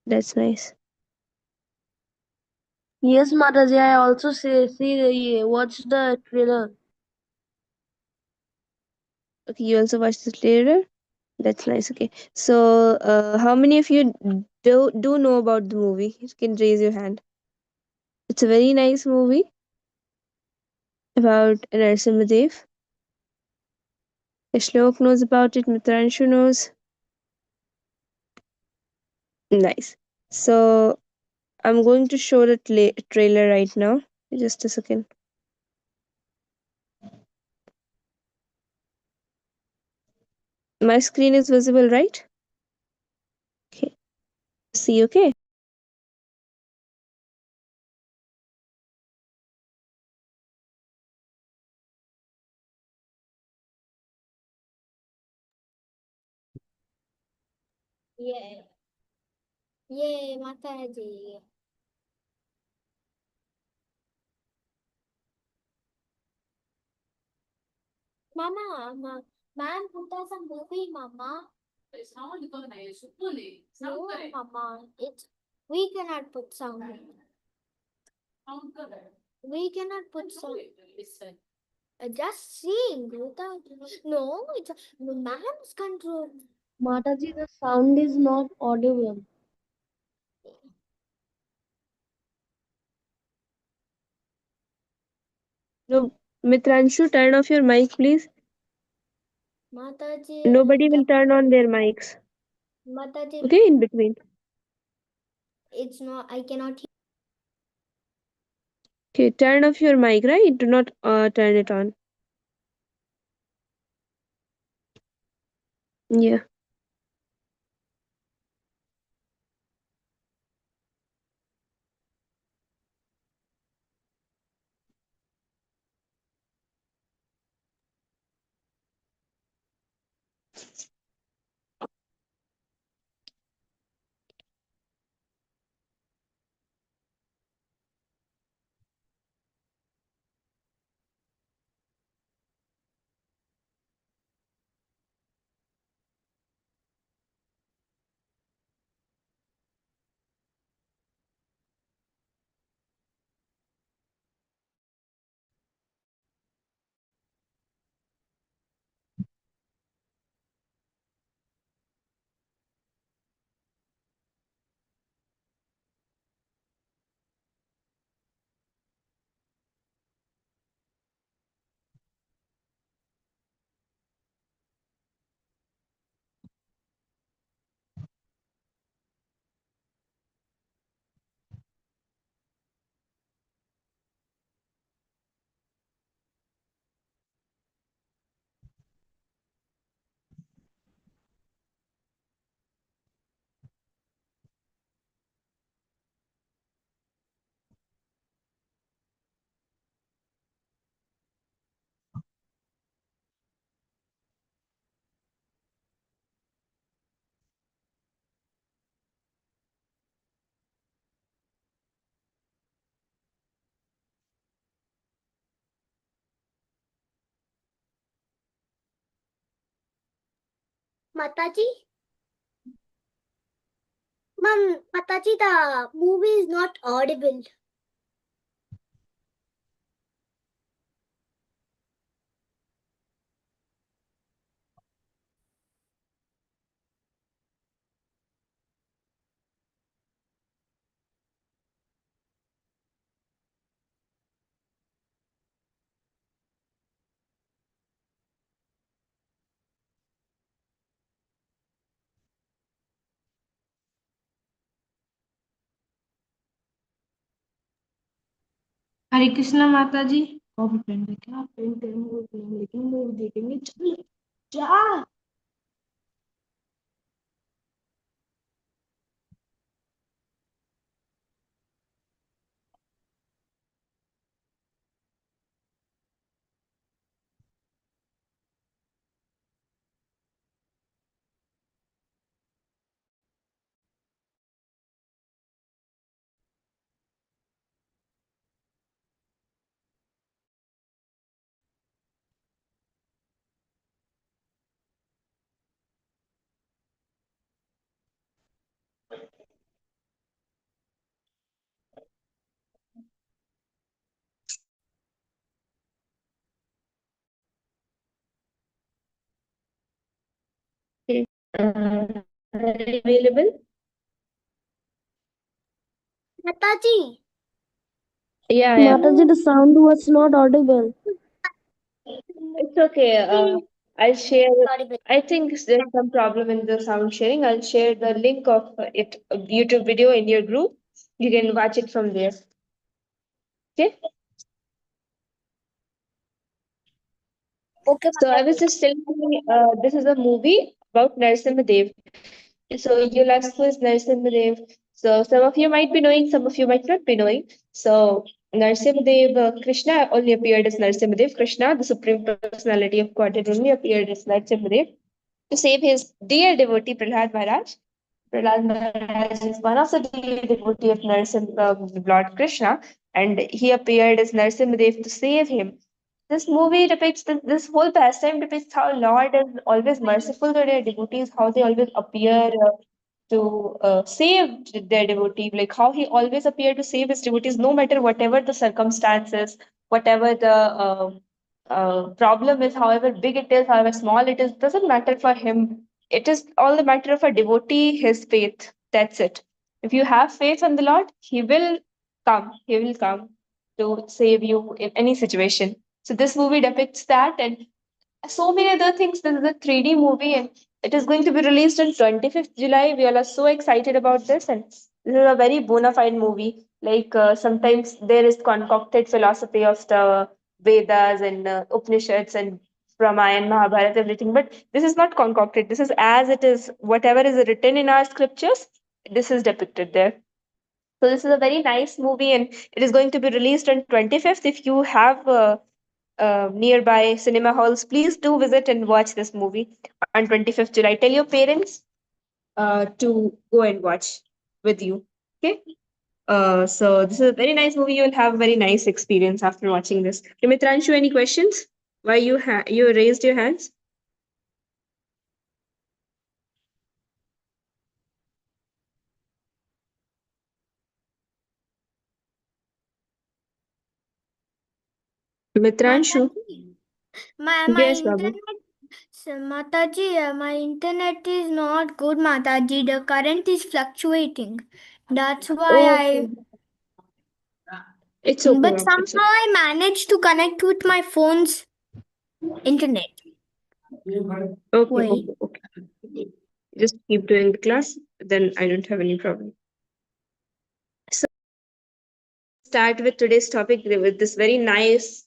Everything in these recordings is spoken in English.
That's nice. Yes, Mataji, I also watch the trailer. Okay, you also watched the trailer? That's nice. Okay. So, how many of you do know about the movie? You can raise your hand. It's a very nice movie about Narasimhadev. Shlok knows about it. Mitranshu knows. Nice. So, I'm going to show the trailer right now. Just a second. My screen is visible, right? Okay. See, okay. Yeah. Yeah, Mataji. Mama, man, put us a movie, Mama. No, Mama. We cannot put sound. We cannot put sound. Just sing without. No, it's a man's control. Mataji, the sound is not audible. No, Mitranshu, turn off your mic, please. Mataji, Nobody will turn on their mics. Mataji, Okay, in between. it's not. I cannot. Okay, turn off your mic, right? Do not turn it on. Yeah. Mataji, Mataji, the movie is not audible. हरे कृष्णा माता जी copy pen देखे आप pen करेंगे लेकिन movie देखेंगे चल जा Hari available? Mataji. Yeah, yeah. Mataji, the sound was not audible. It's okay. I'll share. Audible. I think there's some problem in the sound sharing. I'll share the link of it, a YouTube video in your group. You can watch it from there. Okay. Okay, So I was Mataji. just telling you, this is a movie about Narasimha Dev. So you'll ask who is Narasimha Dev. So some of you might be knowing, some of you might not be knowing. So Narasimha Dev, Krishna only appeared as Narasimha Dev. Krishna, the supreme personality of Godhead, only appeared as Narasimha Dev to save his dear devotee Prahlad Maharaj. Prahlad Maharaj is one of the dear devotee of Narasimha, Lord Krishna, and he appeared as Narasimha Dev to save him. This movie depicts this whole pastime depicts how Lord is always merciful to their devotees, how they always appear to save their devotee, like how he always appeared to save his devotees, no matter whatever the circumstances, whatever the problem is, however big it is, however small it is, doesn't matter for him. It is all the matter of a devotee, his faith. That's it. If you have faith in the Lord, He will come. He will come to save you in any situation. So this movie depicts that, and so many other things. This is a 3D movie, and it is going to be released on 25th July. We all are so excited about this, and this is a very bona fide movie. Like sometimes there is concocted philosophy of the Vedas and Upanishads and Ramayana, Mahabharata, everything. But this is not concocted. This is as it is. Whatever is written in our scriptures, this is depicted there. So this is a very nice movie, and it is going to be released on 25th. If you have nearby cinema halls, please do visit and watch this movie on 25th July. Tell your parents to go and watch with you. Okay. So this is a very nice movie. You'll have a very nice experience after watching this. Dimitranshu, any questions? Why you raised your hands? Dimitranshu. Mataji. My Yes, Babu. internet. So, Mataji, my internet is not good, Mataji. The current is fluctuating. That's why I. Okay. It's okay, But Babu. It's somehow okay. I managed to connect with my phone's internet. Okay, Wait. okay, okay. Just keep doing the class, then I don't have any problem. So start with today's topic with this very nice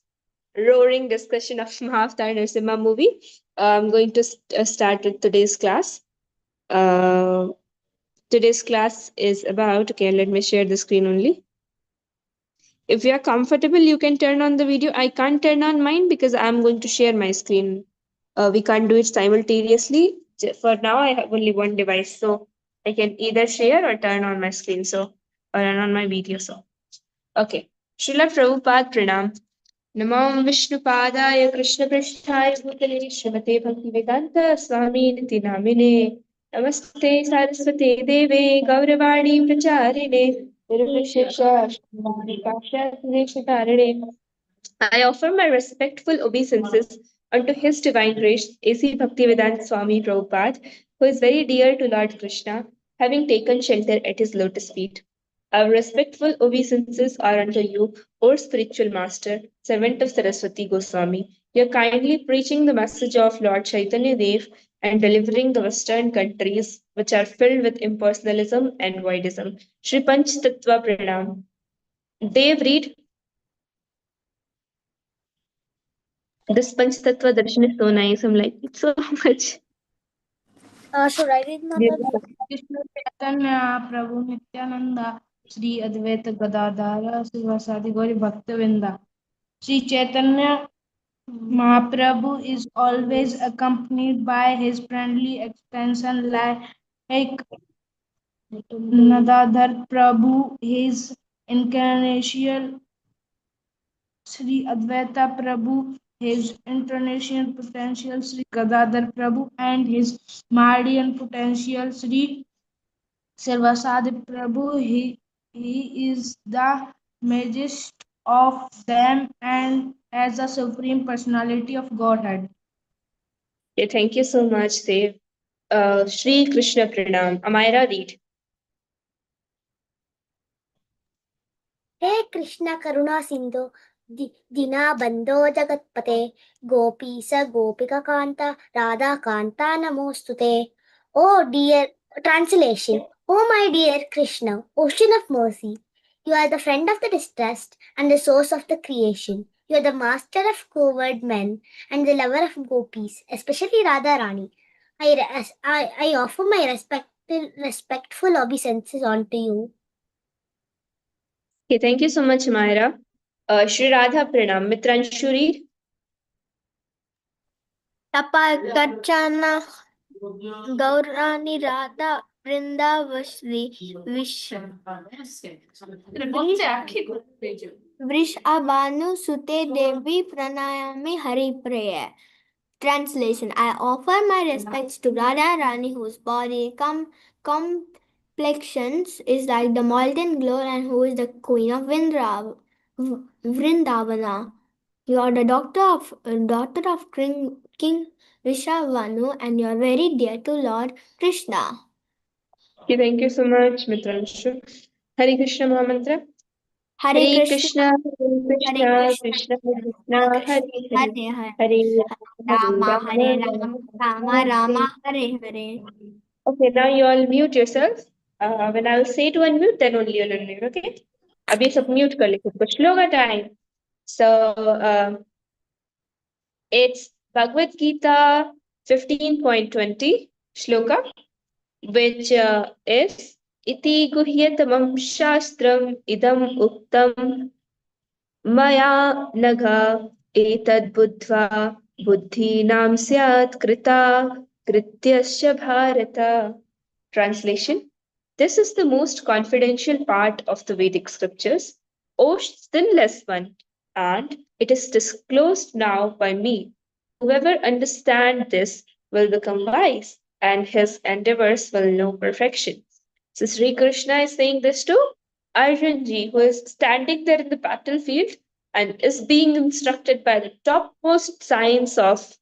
roaring discussion of Mahavatar Narasimha movie. I'm going to start with today's class. Uh, Today's class is about, okay, let me share the screen only. If you are comfortable, you can turn on the video. I can't turn on mine because I'm going to share my screen. We can't do it simultaneously. For now, I have only one device, so I can either share or turn on my screen, so or turn on my video. So, okay. Srila Prabhupada Pranam. नमो विष्णुपादाय कृष्णपृष्ठाय भूतले श्रीमते भक्तिवेदान्त स्वामिनिति नामिने नमस्ते सारस्वते देवे गौरवाणी प्रचारिणे निर्विशेष शून्यकाशात्मदेशतारिणे I offer my respectful obeisances unto His Divine Grace, A.C. Bhaktivedanta Swami Prabhupada, who is very dear to Lord Krishna, having taken shelter at his lotus feet. Our respectful obeisances are unto you, O spiritual master, servant of Saraswati Goswami. You are kindly preaching the message of Lord Chaitanya Dev and delivering the Western countries which are filled with impersonalism and voidism. Shri Panch Tattva Pranam. Dev, read. This Panchtattva darshan is so nice. I'm like, it's so much. Should I read, Mataji? Krishna Chaitanya Prabhu Nityanand Shri Advaita Gadadhar शिवासादि Gauri भक्तवृंदा Sri Chaitanya Mahaprabhu is always accompanied by his friendly extension like Nadadhar Prabhu, his incarnation Sri Advaita Prabhu, his international potential Sri Gadadhar Prabhu, and his Mardian potential Sri Srivasadi Prabhu. He is the majesty of them and as a supreme personality of Godhead. Yeah, thank you so much, Dev. Shri Krishna Pranam. Amira, read. हे कृष्ण करुणा सिंधु दीना बंधो जगतपते गोपीस गोपिका कांता राधा कांता नमोस्तुते. Oh dear, translation. Oh my dear Krishna, ocean of mercy. You are the friend of the distressed and the source of the creation. You are the master of coward men and the lover of gopis, especially Radha Rani. I offer my respectful obeisances unto you. Okay, thank you so much, Amira. Shri Radha Pranam. Mitranshu, read. Tapakarchana Gaurani Radha Vrindavasri Vrishabhanu Sute Devi Pranayami Hari Prayer. Translation. I offer my respects to Radha Rani, whose body complexions is like the molten glow and who is the queen of Vrindavana. You are the daughter of King Rishabhanu and you are very dear to Lord Krishna. Okay, thank you so much, Mitranshu. Hare Krishna Mahamantra. Hare Hare Krishna, Krishna, Hare Hare Krishna, Krishna, Krishna Krishna Krishna, Krishna, Hare Hare Hare, Hare, Hare Rama Hare Rama, Rama, Rama Rama Rama, Hare. Hare Hare. Okay, now you all mute yourselves. When I'll say to unmute, then only you'll unmute, okay? अभी सब mute कर ले खुद को shloka time. So it's Bhagavad Gita 15.20 shloka, which is Iti guhyatamam shastram idam uktam maya nagha etad buddhva buddhinam syat krita krityasya bharata. Translation. This is the most confidential part of the Vedic scriptures, O sinless one, and it is disclosed now by me. Whoever understands this will become wise, and his endeavors will know perfection. So Sri Krishna is saying this to Arjun ji, who is standing there in the battlefield and is being instructed by the topmost science of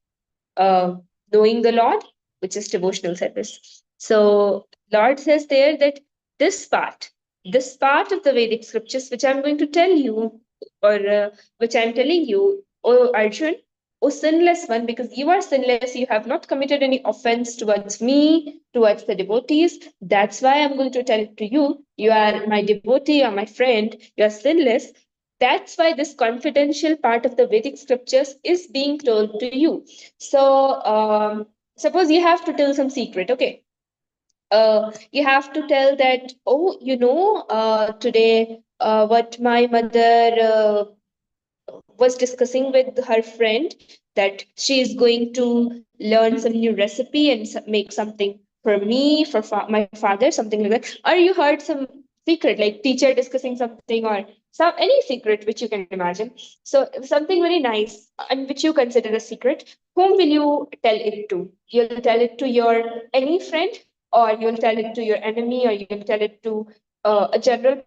uh, knowing the Lord, which is devotional service. So Lord says there that this part of the Vedic scriptures, which I'm going to tell you, or which I'm telling you, O Arjun, O sinless one, because you are sinless, you have not committed any offense towards me, towards the devotees. That's why I'm going to tell it to you. You are my devotee, you are my friend, you are sinless. That's why this confidential part of the Vedic scriptures is being told to you. So, suppose you have to tell some secret, okay? You have to tell that, oh, today what my mother was discussing with her friend that she is going to learn some new recipe and make something for me, for my father, something like that. Or you heard some secret, like teacher discussing something, or some any secret which you can imagine. So something very nice and which you consider a secret. Whom will you tell it to? You'll tell it to your any friend, or you'll tell it to your enemy, or you'll tell it to a general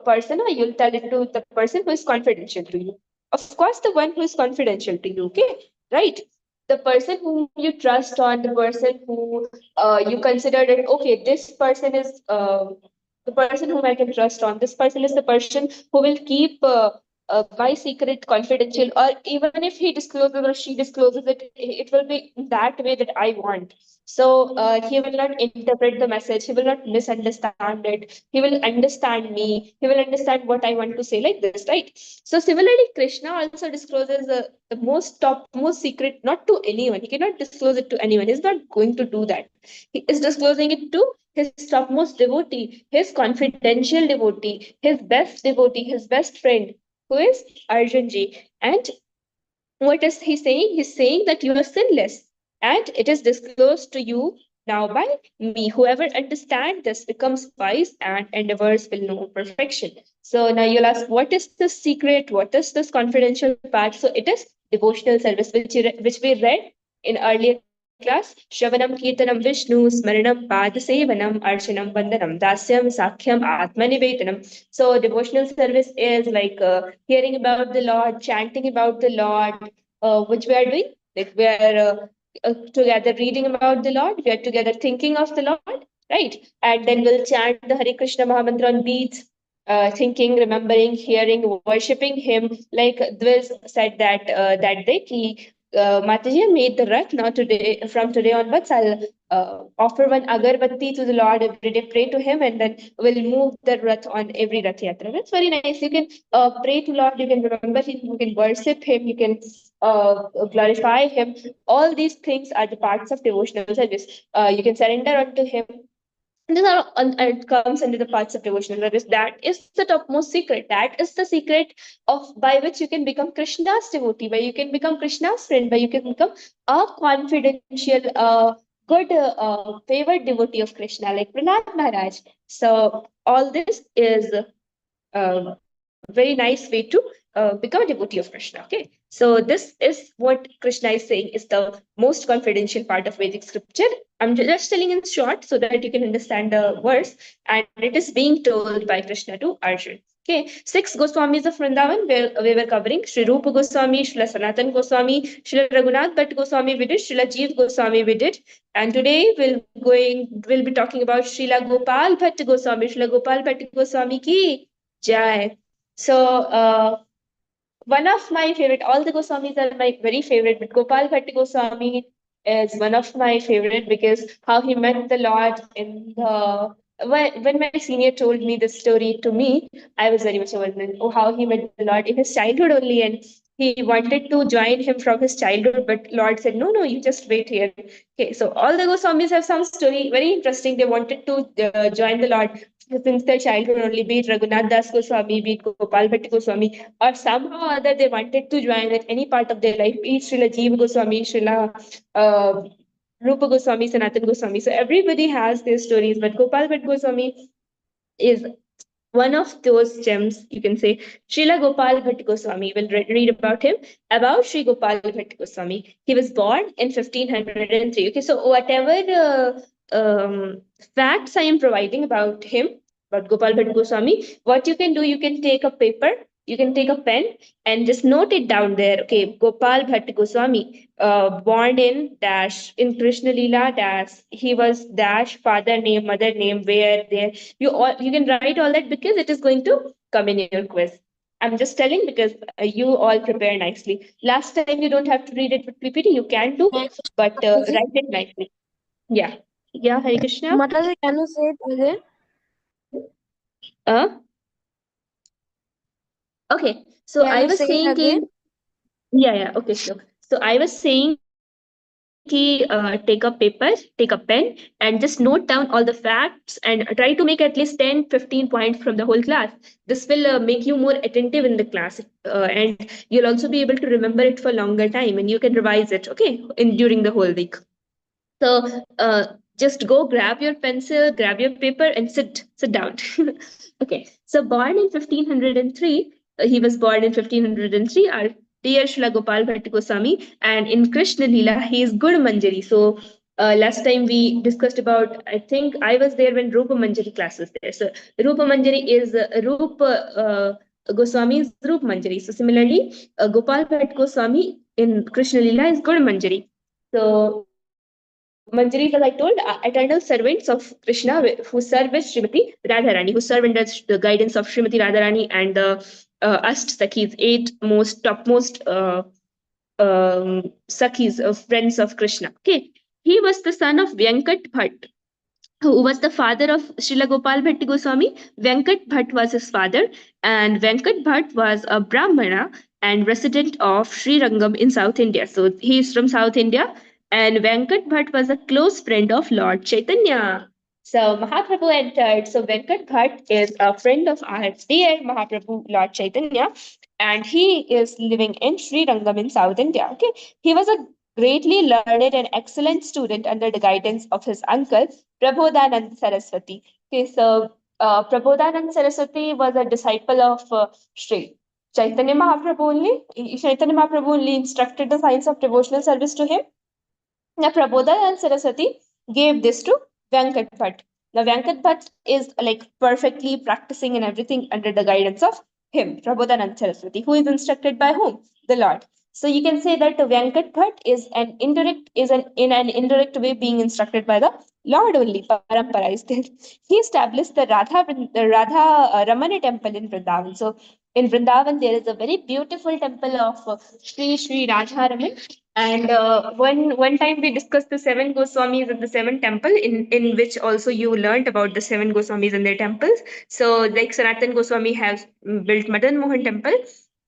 person, or you'll tell it to the person who is confidential to you. Of course, the one who is confidential to you, okay? Right? The person whom you trust on, the person who you consider that, okay, this person is the person whom I can trust on. This person is the person who will keep my secret confidential, or even if he discloses or she discloses it, it will be in that way that I want. So he will not interpret the message, he will not misunderstand it, he will understand me, he will understand what I want to say, like this, right? So similarly, Krishna also discloses the most topmost secret not to anyone. He cannot disclose it to anyone. He's not going to do that. He is disclosing it to his topmost devotee, his confidential devotee, his best friend, who is Arjun ji. And what is he saying? He's saying that you are sinless, and it is disclosed to you now by me. Whoever understands this becomes wise and endeavors will know perfection. So now you'll ask, what is the secret? What is this confidential part? So it is devotional service, which we read in earlier class. Shravanam Kirtanam Vishnu, Smaranam Padasevanam, Archanam Vandanam, Dasyam Sakhyam Atmanivedanam. So devotional service is like hearing about the Lord, chanting about the Lord, which we are doing. Like we are together reading about the Lord, we are together thinking of the Lord, right? And then we'll chant the Hare Krishna Mahamantra on beats, thinking, remembering, hearing, worshipping Him. Like Dwiz said that day, ki, Mataji, I made the Rath. Now today, from today onwards, I'll offer one agarbatti to the Lord every day, pray to Him, and then we'll move the Rath on every Rath Yatra. That's very nice. You can pray to Lord, you can remember Him, you can worship Him, you can glorify Him. All these things are the parts of devotional service. You can surrender unto Him. These are it comes under the parts of devotional service. That is the topmost secret. That is the secret of by which you can become Krishna's devotee, by you can become Krishna's friend, by you can become a confidential, good, favored devotee of Krishna, like Prahlad Maharaj. So all this is very nice way to become a devotee of Krishna. Okay, so this is what Krishna is saying is the most confidential part of Vedic scripture. I'm just telling in short so that you can understand the verse, and it is being told by Krishna to Arjun. Okay, six Goswamis of Vrindavan where we were covering Sri Rupa Goswami, Srila Sanatan Goswami, Srila Raghunath Bhatt Goswami we did, Srila Jeev Goswami we did, and today we'll be talking about Srila Gopal Bhatt Goswami, Srila Gopal Bhatt Goswami ki jai. So one of my favorite, all the Goswamis are my very favorite, but Gopal Bhatt Goswami is one of my favorite because how he met the Lord in the when my senior told me this story to me, I was very much overwhelmed. Oh, how he met the Lord in his childhood only, and he wanted to join him from his childhood, but Lord said, no, no, you just wait here. Okay, so all the Goswamis have some story very interesting. They wanted to join the Lord since their childhood only, be it Raghunath Das Goswami, be it Gopal Bhatt Goswami, or somehow or other they wanted to join at any part of their life, be it Srila Jeev Goswami, Srila uh, Rupa Goswami, Sanatan Goswami. So everybody has their stories, but Gopal Bhatt Goswami is one of those gems, you can say. Srila Gopal Bhatt Goswami, we'll read about him. About Sri Gopal Bhatt Goswami. He was born in 1503. Okay, so whatever facts I am providing about him, about Gopal Bhatt Goswami, what you can do, you can take a paper, you can take a pen and just note it down there. Okay, Gopal Bhatt Goswami, born in dash, in Krishna Leela dash, he was dash, father name, mother name, where, there. You can write all that because it is going to come in your quiz. I'm just telling because you all prepare nicely. Last time you don't have to read it with PPT, you can do, but write it nicely. Yeah. Yeah, Hare Krishna. Mataji, can you say it again? Uh, okay. So Can I you was say it saying again? ki, yeah, okay, sure. So I was saying ki take a paper, take a pen, and just note down all the facts and try to make at least 10, 15 points from the whole class. This will make you more attentive in the class, and you'll also be able to remember it for longer time, and you can revise it, okay, in during the whole week. So just go grab your pencil, grab your paper, and sit down. Okay. So born in 1503, he was born in 1503. Our dear Srila Gopal Bhatt Goswami, and in Krishna Leela, he is Good Manjari. So last time we discussed about, I think I was there when Rupa Manjari class was there. So Rupa Manjari is Rupa Goswami's Rupa Manjari. So similarly, Gopal Bhatt Goswami in Krishna Leela is Good Manjari. So Manjaris, as I told, are eternal servants of Krishna who serve with Srimati Radharani, who serve under the guidance of Srimati Radharani and the Ast Sakhis, eight most topmost Sakhis, friends of Krishna. Okay, he was the son of Venkat Bhatt, who was the father of Srila Gopal Bhatt Goswami. Venkat Bhatt was his father, and Venkat Bhatt was a Brahmana and resident of Sri Rangam in South India. So he is from South India, and Venkat Bhatt was a close friend of Lord Chaitanya. So Mahaprabhu entered. So Venkat Bhatt is a friend of our dear Mahaprabhu Lord Chaitanya, and he is living in Sri Rangam in South India. Okay, he was a greatly learned and excellent student under the guidance of his uncle Prabodhanand Saraswati. Okay, so Prabodhanand Saraswati was a disciple of Sri Chaitanya Mahaprabhu only. Chaitanya Mahaprabhu only instructed the science of devotional service to him. Now Prabodhanand Saraswati gave this to Venkat Bhatt. Now Venkat Bhatt is like perfectly practicing and everything under the guidance of him, Prabodhanand Saraswati, who is instructed by whom? The Lord. So you can say that Venkat Bhatt is in an indirect way being instructed by the Lord only, paramparized. He established the Radha Ramani temple in Vrindavan. So in Vrindavan, there is a very beautiful temple of Sri Radha Raman. And one time we discussed the seven Goswamis and the seven temple, in which also you learned about the seven Goswamis and their temples. So like Sanatan Goswami has built Madan Mohan temple,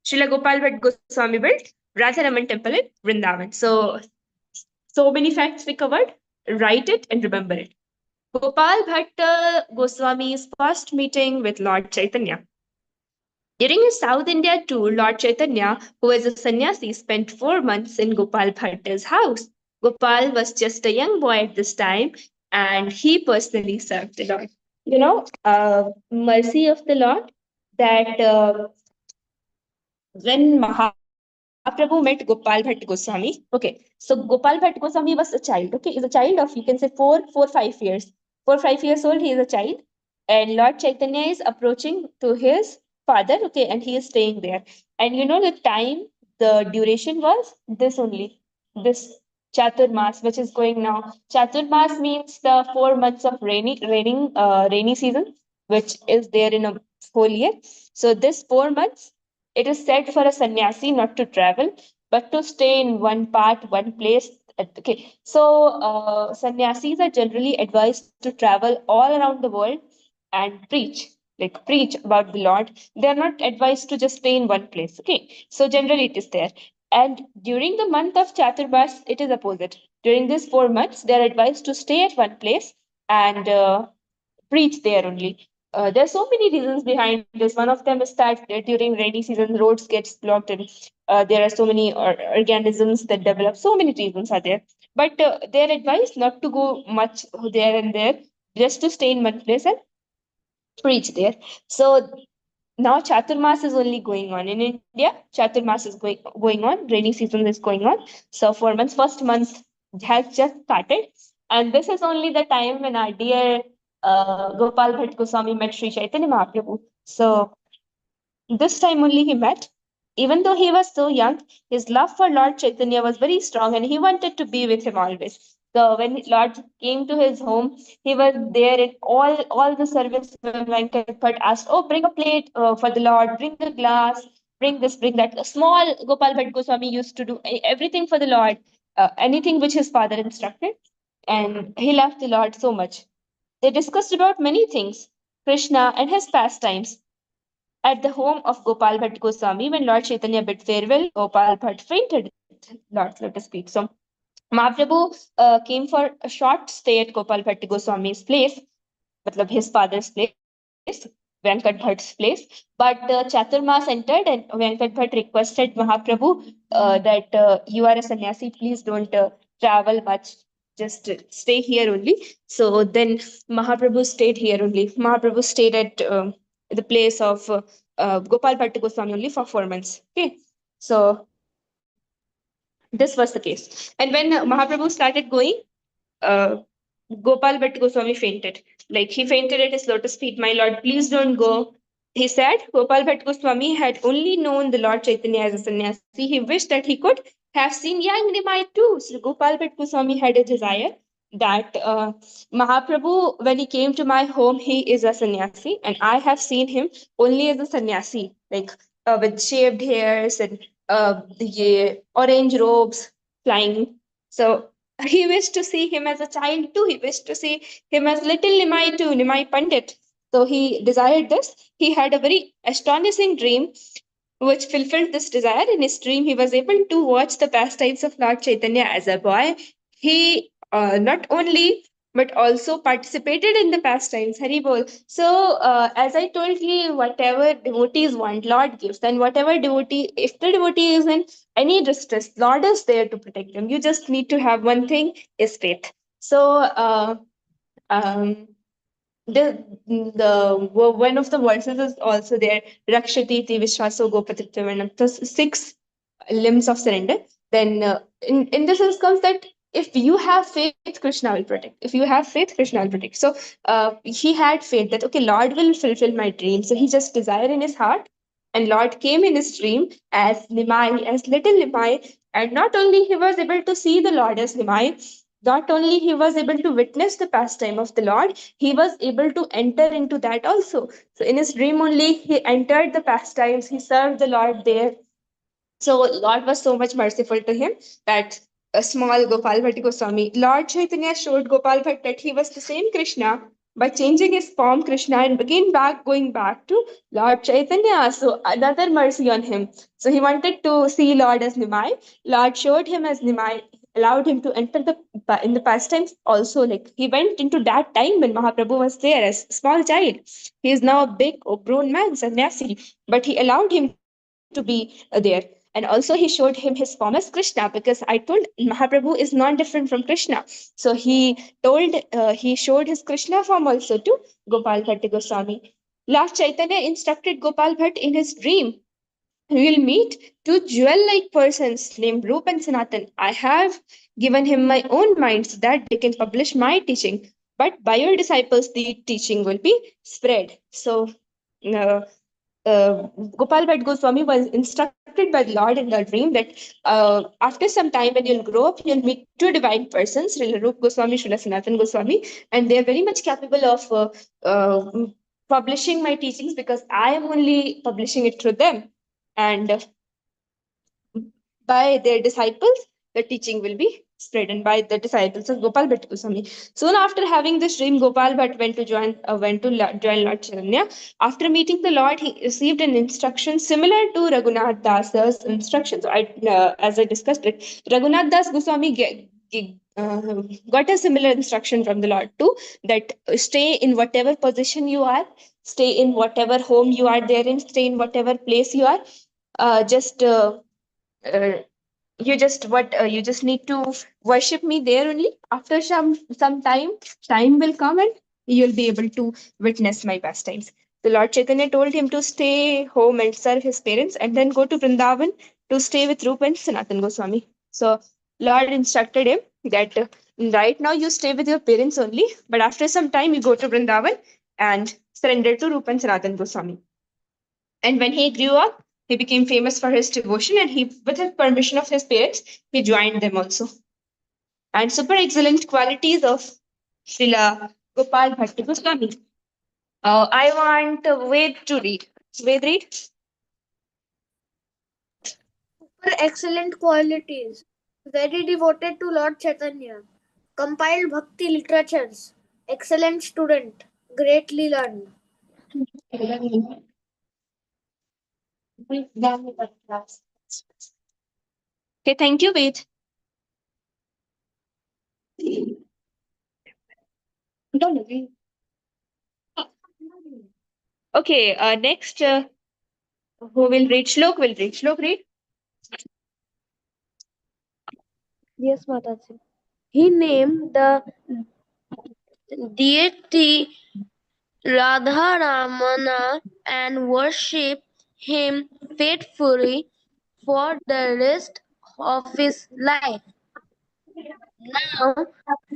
Srila Gopal Bhatt Goswami built Radha Raman temple in Vrindavan. So many facts we covered. Write it and remember it. Gopal Bhatt Goswami's first meeting with Lord Chaitanya. During his South India tour, Lord Chaitanya, who was a sannyasi, spent 4 months in Gopal Bhatta's house. Gopal was just a young boy at this time, and he personally served the Lord. Mercy of the Lord, that when Mahaprabhu met Gopal Bhatt Goswami, okay, so Gopal Bhatt Goswami was a child, okay, is a child of, you can say, 5 years. 4 5 years old, he is a child, and Lord Chaitanya is approaching to his father, okay, and he is staying there. And the time, the duration was this only, this Chaturmas, which is going now. Chaturmas means the 4 months of rainy season, which is there in a whole year. So this 4 months, it is said for a sannyasi not to travel, but to stay in one part, one place. Okay, so sannyasis are generally advised to travel all around the world and preach about the Lord. They are not advised to just stay in one place. Okay, so generally it is there. And during the month of Chaturmas, it is opposite. During these 4 months, they are advised to stay at one place and preach there only. There's so many reasons behind this. One of them is that during rainy season, roads gets blocked, and there are so many organisms that develop. So many reasons are there. But they're advised not to go much there and there, just to stay in one place and preach there. So now Chaturmas is only going on in India. Chaturmas is going on. Rainy season is going on. So 4 months, first month has just started, and this is only the time when our dear Gopal Bhatt Goswami met Sri Chaitanya Mahaprabhu. So this time only he met. Even though he was so young, his love for Lord Chaitanya was very strong and he wanted to be with him always. So when Lord came to his home, he was there in all the service. When Venkat Bhatt asked, "Oh, bring a plate for the Lord, bring a glass, bring this, bring that." A small Gopal Bhatt Goswami used to do everything for the Lord, anything which his father instructed. And he loved the Lord so much. They discussed about many things, Krishna and his pastimes. At the home of Gopal Bhatt Goswami, when Lord Chaitanya bid farewell, Gopal Bhatt fainted, Lord, so to speak. So Mahaprabhu came for a short stay at Gopal Bhatt Goswami's place, matlab his father's place, Venkat Bhatt's place. But Chaturmas entered and Venkat Bhatt requested Mahaprabhu that you are a sannyasi, please don't travel much, just stay here only. So then Mahaprabhu stayed here only. Mahaprabhu stayed at the place of Gopal Bhatt Goswami only for 4 months. Okay, so this was the case. And when Mahaprabhu started going, uh, Gopal Bhatt Goswami fainted. Like he fainted at his lotus feet. My Lord, please don't go. He said Gopal Bhatt Goswami had only known the Lord Chaitanya as a sannyasi. He wished that he could have seen young Nimai too. So Gopal Bhatt Goswami had a desire that Mahaprabhu, when he came to my home, he is a sannyasi, and I have seen him only as a sannyasi, like with shaved hairs and the orange robes flying. So he wished to see him as a child too. He wished to see him as little Nimai too, Nimai Pandit. So he desired this. He had a very astonishing dream which fulfilled this desire. In his dream, he was able to watch the pastimes of Lord Chaitanya as a boy. He not only but also participated in the pastimes. Hari bol. So, as I told you, whatever devotees want, Lord gives. And whatever devotee, if the devotee is in any distress, Lord is there to protect them. You just need to have one thing: is faith. So, um, one of the verses is also there, Rakshati ti Vishwaso Gopatityavanam, the 6 limbs of surrender. Then in this sense comes that if you have faith, Krishna will protect. If you have faith, Krishna will protect. So he had faith that, okay, Lord will fulfill my dream. So he just desired in his heart And Lord came in his dream as Nimai, as little Nimai, and not only he was able to see the Lord as Nimai, not only he was able to witness the pastime of the Lord, he was able to enter into that also. So in his dream only, he entered the pastimes, he served the Lord there. So Lord was so much merciful to him that a small Gopal Bhatt Goswami, Lord Chaitanya showed Gopal Bhatt that he was the same Krishna by changing his form Krishna and again going back to Lord Chaitanya. So another mercy on him. So he wanted to see Lord as Nimai. Lord showed him as Nimai, allowed him to enter the in the pastimes also. Like he went into that time when Mahaprabhu was there as a small child. He is now a big grown man, sannyasi, but he allowed him to be there. And also he showed him his form as Krishna, because I told Mahaprabhu is not different from Krishna. So he showed his Krishna form also to Gopal Bhatt Goswami. Lord Chaitanya instructed Gopal Bhatt in his dream, we will meet two jewel-like persons named Rup and Sanatan. I have given him my own mind so that they can publish my teaching. But by your disciples, the teaching will be spread. So uh, Gopal Bhatt Goswami was instructed by the Lord in the dream that after some time, when you'll grow up, you'll meet two divine persons, Srila Rup Goswami, Srila Sanatan Goswami, and they are very much capable of publishing my teachings because I am only publishing it through them. And by their disciples, the teaching will be spread, and by the disciples of Gopal Bhatt Goswami. Soon after having this dream, Gopal Bhatt join Lord Chaitanya. After meeting the Lord, he received an instruction similar to Raghunath Das's instructions. As I discussed it, Raghunath Das Goswami got a similar instruction from the Lord too, that stay in whatever position you are, stay in whatever home you are there in, stay in whatever place you are. Just uh, you just need to worship me there only. After some time will come and you'll be able to witness my pastimes. The Lord Chaitanya told him to stay home and serve his parents and then go to Vrindavan to stay with Rupa and Sanatan Goswami. So Lord instructed him that right now you stay with your parents only, but after some time you go to Vrindavan and surrender to Rupa and Sanatan Goswami. And when he grew up, he became famous for his devotion, and he, with the permission of his parents, he joined them also. And super excellent qualities of Srila Gopal Bhatt Goswami. I want Ved to read. Ved, read. For excellent qualities. Very devoted to Lord Chaitanya. Compiled bhakti literatures. Excellent student. Greatly learned. Okay, thank you, Ved. Don't agree. Okay, next, who will read? Shlok will read. Shlok, read. Yes, Mataji. He named the deity Radha Ramana and worshipped him faithfully for the rest of his life. Now,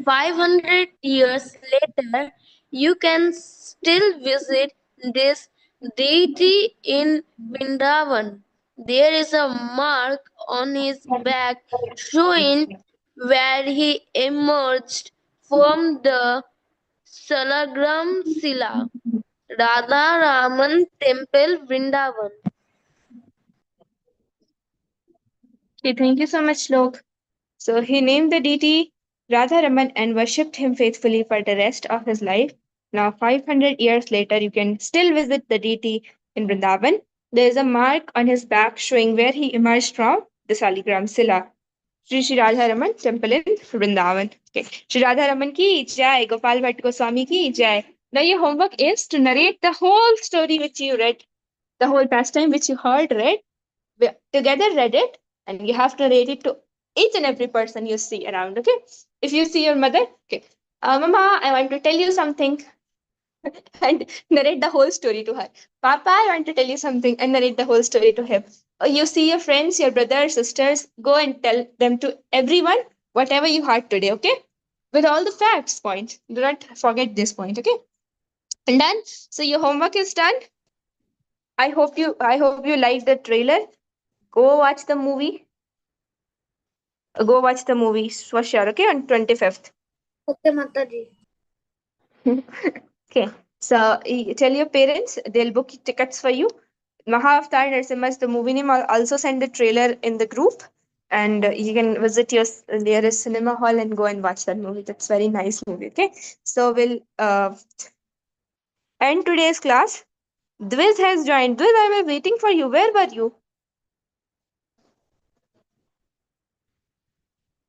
500 years later, you can still visit this deity in Vrindavan. There is a mark on his back showing where he emerged from the Salagram Sila. Radha Raman Temple, Vrindavan. Okay, thank you so much, Shlok. So he named the deity Radharaman and worshipped him faithfully for the rest of his life. Now, 500 years later, you can still visit the deity in Vrindavan. There is a mark on his back showing where he emerged from, the Saligram Sila. Sri Radharaman Temple in Vrindavan. Okay. Sri Radharaman ki jai, Gopal Bhatt Goswami ki jai. Now, your homework is to narrate the whole story which you read, the whole pastime which you read. We together read it, and you have to narrate it to each and every person you see around. Okay, if you see your mother, okay, Mama, I want to tell you something, and narrate the whole story to her. Papa, I want to tell you something, and narrate the whole story to him. Or you see your friends, your brothers, sisters, go and tell them to everyone whatever you heard today. Okay, with all the facts. Point. Do not forget this point. Okay, and done. So your homework is done. I hope you liked the trailer. Go watch the movie. Go watch the movie for sure. Okay, on 25th. Okay, Mataji. Okay. So tell your parents, they'll book tickets for you. Mahavatar Narasimha's the movie name. I'll also send the trailer in the group, and you can visit your nearest cinema hall and go and watch that movie. That's very nice movie. Okay. So we'll end today's class. Dwiz has joined. Dwiz, I was waiting for you. Where were you?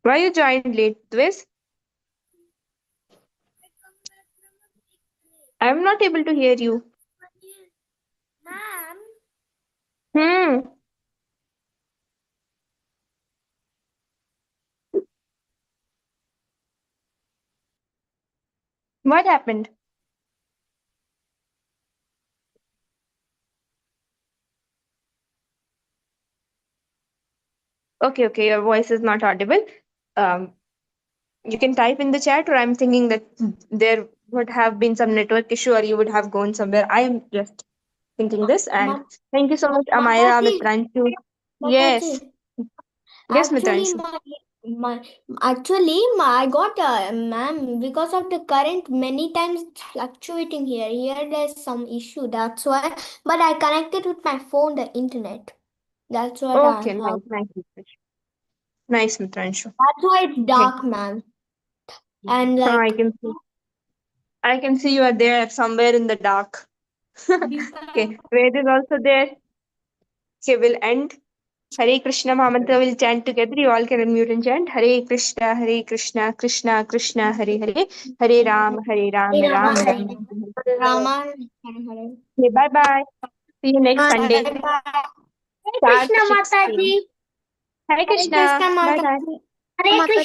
Why you joined late, Dwiz? I'm not able to hear you. Ma'am, Hmm. What happened? Okay, okay, your voice is not audible. Um, you can type in the chat, or I'm thinking that there would have been some network issue, or you would have gone somewhere. I am just thinking this, and Ma- thank you so much, Amira, Mataji, Mitranchu. Yes, Mataji. yes, Actually, Mitranchu. I got ma'am, because of the current many times it's fluctuating here. Here there's some issue. That's why. But I connected with my phone, the internet. That's what I Okay, have. nice, nice, Mitranchu. Nice, Mitranchu. That's why it's Okay, dark, ma'am. And I like can see. I can see you are there somewhere in the dark. Okay, Ved is also there. Okay, we'll end. Hare Krishna Mahamantra will chant together. You all can unmute and chant. Hare Krishna, Krishna Krishna, Hare Hare, Hare Ram, Ram, Rama, Ram, Hare Hare. Rama, Hare Okay, bye bye. See you next Hare. Sunday. Bye bye. Hare Sharp Krishna 6 Mataji. p.m. Hare Hare Krishna. Krishna Bye bye. Mataji. Hare Krishna.